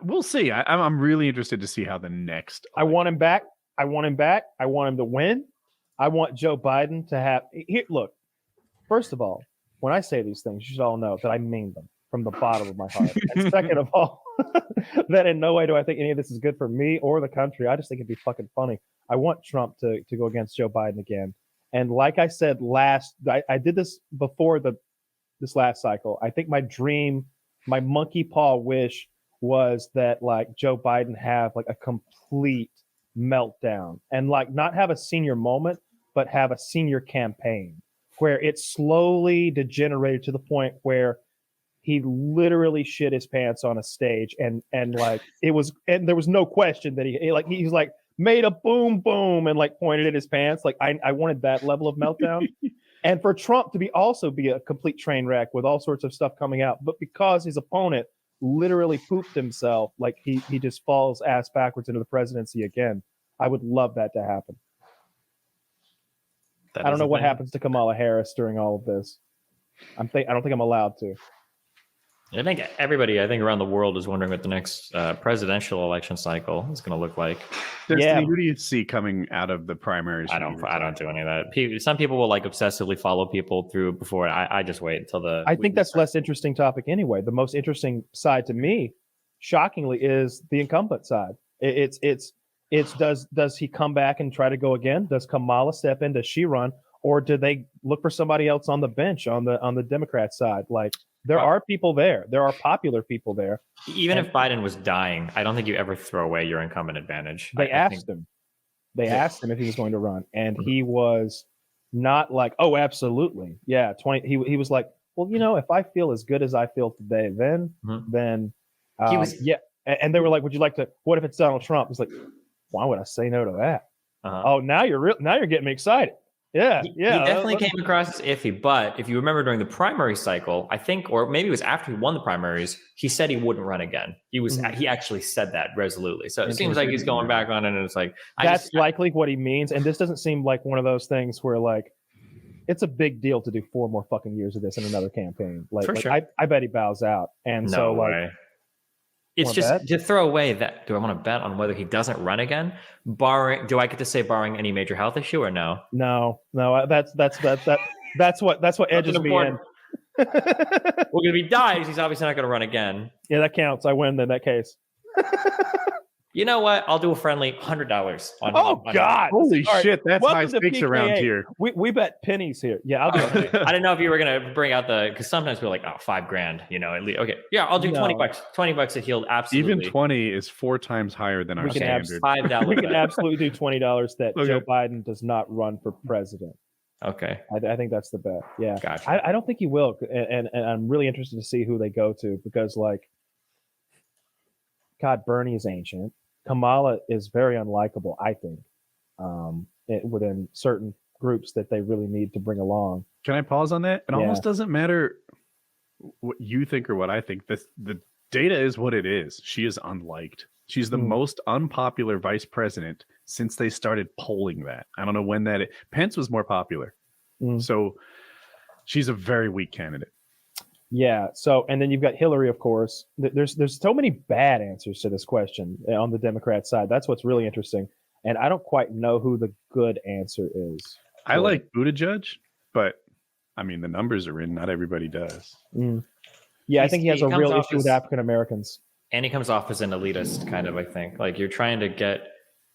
We'll see. I'm really interested to see how the next. I want him back. I want him back. I want him to win. I want Joe Biden to have. Here, look, first of all, when I say these things, you should all know that I mean them from the bottom of my heart. And second of all, that in no way do I think any of this is good for me or the country. I just think it'd be fucking funny. I want Trump to go against Joe Biden again. And like I said I did this before this last cycle. I think my dream, my monkey paw wish was that like Joe Biden have like a complete meltdown and like not have a senior moment, but have a senior campaign where it slowly degenerated to the point where he literally shit his pants on a stage and like it was, and there was no question that he's like made a boom boom and like pointed at his pants. Like I wanted that level of meltdown. And for Trump to be a complete train wreck with all sorts of stuff coming out, but because his opponent literally pooped himself, like he just falls ass backwards into the presidency again. I would love that to happen. I don't know what happens to Kamala Harris during all of this. I don't think I'm allowed to. I think everybody around the world is wondering what the next presidential election cycle is going to look like. Destiny, who do you see coming out of the primaries? I don't do any of that. Some people will like obsessively follow people through before. I just wait until the. I think that's less interesting topic anyway. The most interesting side to me, shockingly, is the incumbent side. It's does he come back and try to go again? Does Kamala step in? Does she run? Or do they look for somebody else on the bench on the Democrat side? Like there are people there. There are popular people there. Even if Biden was dying, I don't think you ever throw away your incumbent advantage. They asked him. They asked him if he was going to run, and he was not like, "Oh, absolutely, yeah." He was like, "Well, if I feel as good as I feel today, then he was yeah." And they were like, "Would you like to? What if it's Donald Trump?" He's like, "Why would I say no to that?" Oh, now you're getting me excited. Yeah. He definitely came across as iffy, but if you remember during the primary cycle, I think, or maybe it was after he won the primaries, he said he wouldn't run again. He actually said that resolutely. So it seems like he's going back on it, and it's like that's likely what he means. And this doesn't seem like one of those things where like it's a big deal to do 4 more fucking years of this in another campaign. Sure. I bet he bows out. And no way. It's just bet? To throw away that. Do I want to bet on whether he doesn't run again? Do I get to say barring any major health issue or no? No. That's what edges me in. Well, if he dies, he's obviously not going to run again. Yeah, that counts. I win in that case. You know what? I'll do a friendly $100 on. God! Holy shit! That's high stakes around here. We bet pennies here. Yeah, I'll do it. I didn't know if you were gonna bring out because sometimes we're like, oh, $5,000. At least okay. Yeah, I'll do $20. $20 to heal. Absolutely. Even 20 is 4 times higher than our standard. $5. We can absolutely do $20 that Joe Biden does not run for president. Okay. I think that's the bet. Yeah. Gotcha. I don't think he will, and I'm really interested to see who they go to because like, God, Bernie is ancient. Kamala is very unlikable, I think, within certain groups that they really need to bring along. Can I pause on that? It almost doesn't matter what you think or what I think. The data is what it is. She is unliked. She's the most unpopular vice president since they started polling that. I don't know when that is. Pence was more popular. So she's a very weak candidate. Yeah. So, and then you've got Hillary, of course. There's so many bad answers to this question on the Democrat side. That's what's really interesting. And I don't quite know who the good answer is. I like Buttigieg, but I mean, the numbers are in. Not everybody does. Yeah, I think he has a real issue with African Americans. And he comes off as an elitist, kind of, I think. Like, you're trying to get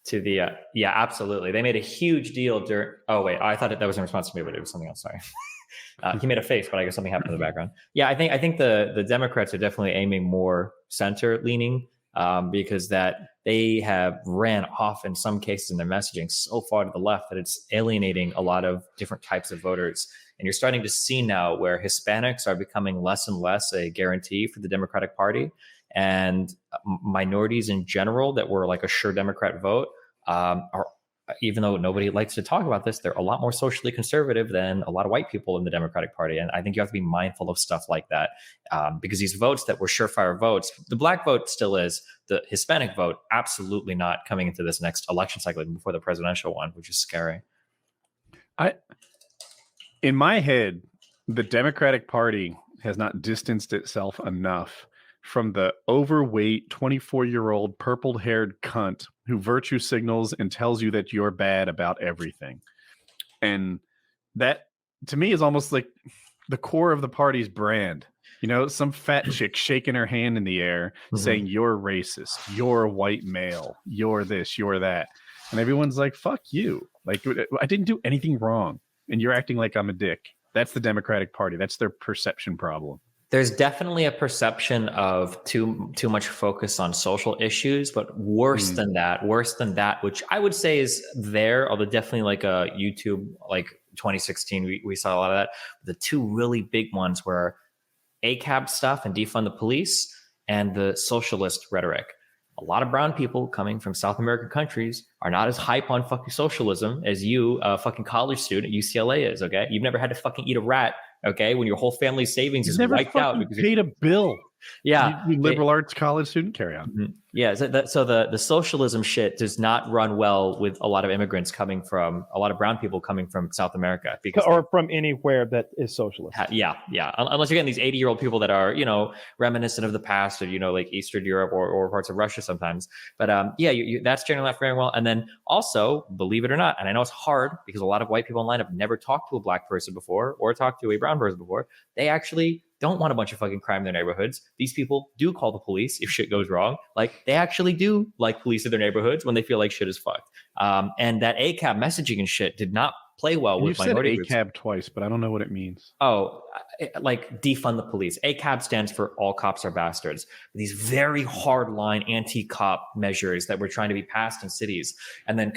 to the, yeah, absolutely. They made a huge deal during, oh, wait, I thought that was in response to me, but it was something else, sorry. He made a face, but I guess something happened in the background. Yeah, I think the Democrats are definitely aiming more center leaning because that they have ran off in some cases in their messaging so far to the left that it's alienating a lot of different types of voters. And you're starting to see now where Hispanics are becoming less and less a guarantee for the Democratic Party, and minorities in general that were like a sure Democrat vote are, even though nobody likes to talk about this, they're a lot more socially conservative than a lot of white people in the Democratic Party. And I think you have to be mindful of stuff like that because these votes that were surefire votes, the black vote still is, the Hispanic vote, absolutely not coming into this next election cycle even before the presidential one, which is scary. In my head, the Democratic Party has not distanced itself enough from the overweight 24-year-old purple-haired cunt who virtue signals and tells you that you're bad about everything. And that, to me, is almost like the core of the party's brand. You know, some fat chick shaking her hand in the air saying, you're racist, you're a white male, you're this, you're that. And everyone's like, fuck you. Like, I didn't do anything wrong. And you're acting like I'm a dick. That's the Democratic Party. That's their perception problem. There's definitely a perception of too much focus on social issues, but worse than that, which I would say is there, although definitely like a YouTube, like 2016, we saw a lot of that. The two really big ones were ACAB stuff and defund the police and the socialist rhetoric. A lot of brown people coming from South American countries are not as hype on fucking socialism as you, a fucking college student at UCLA is, okay? You've never had to fucking eat a rat, okay? When your whole family's savings is wiped out. Because paid a bill. Yeah. You liberal arts college student, carry on. Yeah, so the socialism shit does not run well with a lot of immigrants coming from, a lot of brown people coming from South America. Or from anywhere that is socialist. Yeah. Unless you're getting these 80-year-old people that are, you know, reminiscent of the past or, you know, like Eastern Europe or parts of Russia sometimes. But that's generally not very well. And then also, believe it or not, and I know it's hard because a lot of white people online have never talked to a black person before or talked to a brown person before. They actually don't want a bunch of fucking crime in their neighborhoods. These people do call the police if shit goes wrong. Like, they actually do like police in their neighborhoods when they feel like shit is fucked. And that ACAB messaging and shit did not play well with minority groups. You said ACAB twice, but I don't know what it means. Oh, like defund the police. ACAB stands for all cops are bastards. These very hard line anti-cop measures that were trying to be passed in cities. And then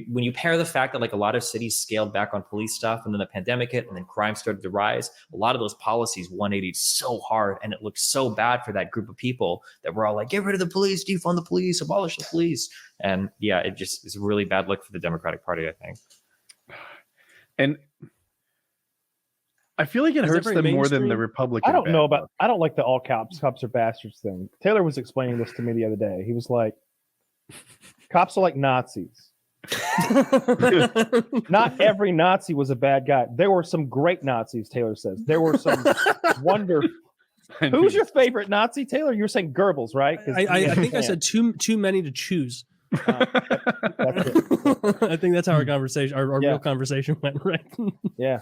when you pair the fact that like a lot of cities scaled back on police stuff and then the pandemic hit and then crime started to rise, a lot of those policies 180'd so hard and it looked so bad for that group of people that we're all like, get rid of the police, defund the police, abolish the police. And yeah, it just is a really bad look for the Democratic Party, I think. And I feel like it hurts them more than the Republican. I don't like the all cops are bastards thing. Taylor was explaining this to me the other day. He was like, cops are like Nazis. Not every Nazi was a bad guy. There were some great Nazis, Taylor says. There were some wonderful. Who's your favorite Nazi, Taylor? You were saying Goebbels, right? I think I said too many to choose. I think that's how our conversation, our real conversation went, right? Yeah.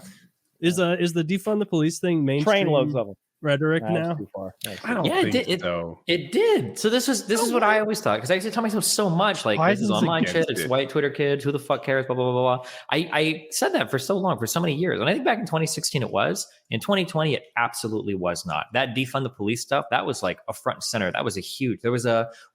Is the defund the police thing mainstream train loads of them rhetoric now? Too far. I don't think so. It did. So this is what I always thought, because I used to tell myself so much like this is online shit. It's white Twitter kids. Who the fuck cares? Blah blah blah blah. I said that for so long, for so many years, and I think back in 2016 it was. In 2020 it absolutely was not. That defund the police stuff, that was like a front and center. That was a huge. There was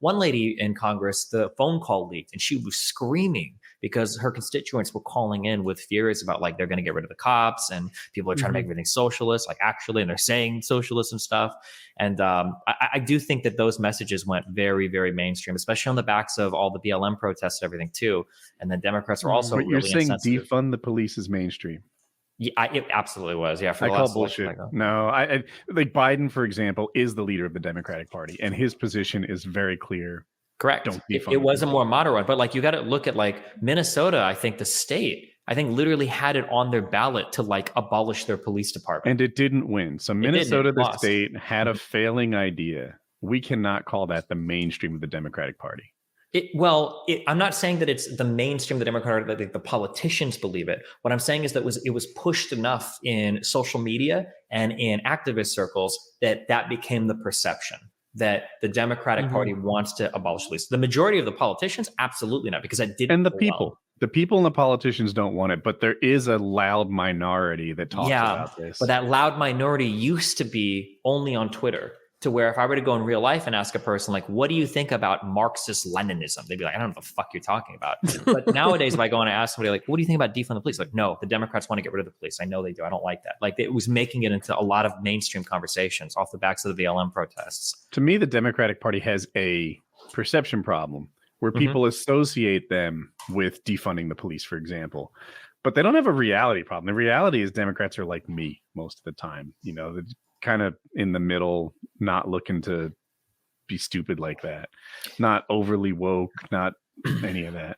one lady in Congress. The phone call leaked, and she was screaming because her constituents were calling in with fears about like they're going to get rid of the cops and people are trying to make everything socialist, like actually, and they're saying socialist and stuff. And I do think that those messages went very, very mainstream, especially on the backs of all the BLM protests and everything too. And then Democrats were also. But you're saying defund the police is mainstream. Yeah, it absolutely was. Yeah, I call bullshit. No, I like Biden, for example, is the leader of the Democratic Party, and his position is very clear. Correct. It was a more moderate one, but like you got to look at like Minnesota. I think the state, literally had it on their ballot to like abolish their police department, and it didn't win. So Minnesota, the state, had a failing idea. We cannot call that the mainstream of the Democratic Party. I'm not saying that it's the mainstream of the Democratic Party, that the politicians believe it. What I'm saying is that it was pushed enough in social media and in activist circles that became the perception that the Democratic Party wants to abolish police. The majority of the politicians, absolutely not, because that didn't. And the people and the politicians don't want it, but there is a loud minority that talks about this. But that loud minority used to be only on Twitter, to where if I were to go in real life and ask a person, like, what do you think about Marxist-Leninism? They'd be like, I don't know what the fuck you're talking about. But nowadays, if I go and ask somebody, like, what do you think about defund the police? Like, no, the Democrats want to get rid of the police. I know they do. I don't like that. Like, it was making it into a lot of mainstream conversations off the backs of the BLM protests. To me, the Democratic Party has a perception problem where people associate them with defunding the police, for example. But they don't have a reality problem. The reality is Democrats are like me most of the time. You know, they're kind of in the middle, not looking to be stupid like that, not overly woke, not any of that.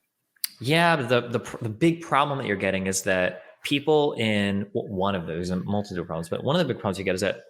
Yeah, but the big problem that you're getting is that people in one of those, multitude of problems, but one of the big problems you get is that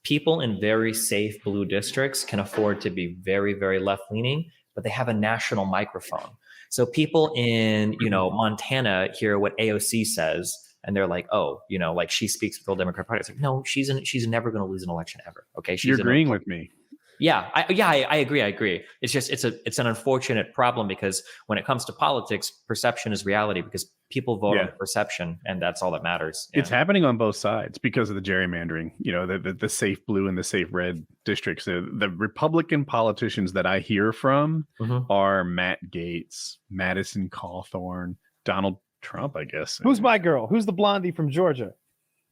people in very safe blue districts can afford to be very, very left leaning, but they have a national microphone. So people in, Montana hear what AOC says, and they're like, oh, like she speaks with the Democratic Party. It's like, no, she's never going to lose an election ever. Okay, You're agreeing with me. Yeah, I agree. It's just it's an unfortunate problem because when it comes to politics, perception is reality because people vote on perception, and that's all that matters. Yeah. It's happening on both sides because of the gerrymandering. The safe blue and the safe red districts. The Republican politicians that I hear from are Matt Gaetz, Madison Cawthorn, Donald Trump, I guess. Who's my girl? Who's the blondie from Georgia?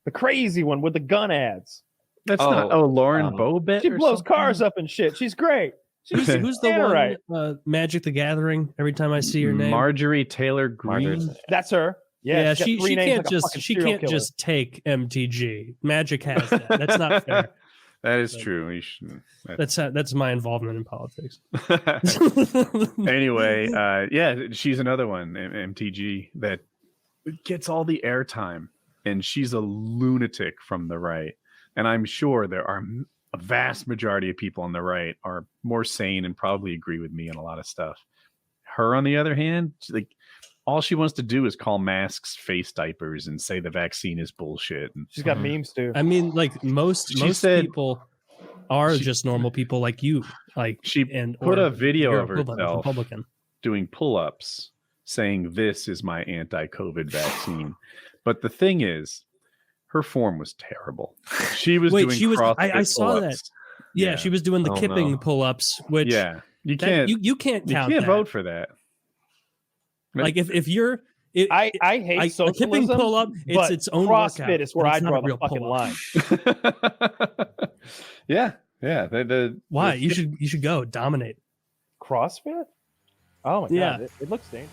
The crazy one with the gun ads. That's not Lauren Bobet. She blows cars up and shit. She's great. Who's the one? Right. Magic the Gathering. Every time I see her name, Marjorie Taylor Greene. That's her. Yeah, she can't just take MTG. Magic has that. That's not fair. That is true. That's my involvement in politics. Anyway, she's another one, MTG, that gets all the airtime, and she's a lunatic from the right. And I'm sure there are a vast majority of people on the right are more sane and probably agree with me on a lot of stuff. Her, on the other hand, all she wants to do is call masks face diapers and say the vaccine is bullshit. And she's got memes too. I mean, like most people are just normal people like you. Like she put a video of herself doing pull-ups saying this is my anti-COVID vaccine. But the thing is, her form was terrible. She was doing CrossFit I saw that. Yeah, she was doing the kipping pull-ups, which you can't vote for that. Like if you're I hate socialism. A kipping pull-up, it's its own CrossFit workout. Is where I draw the fucking line. Yeah. Why? You should go dominate. CrossFit? Oh my god, it looks dangerous.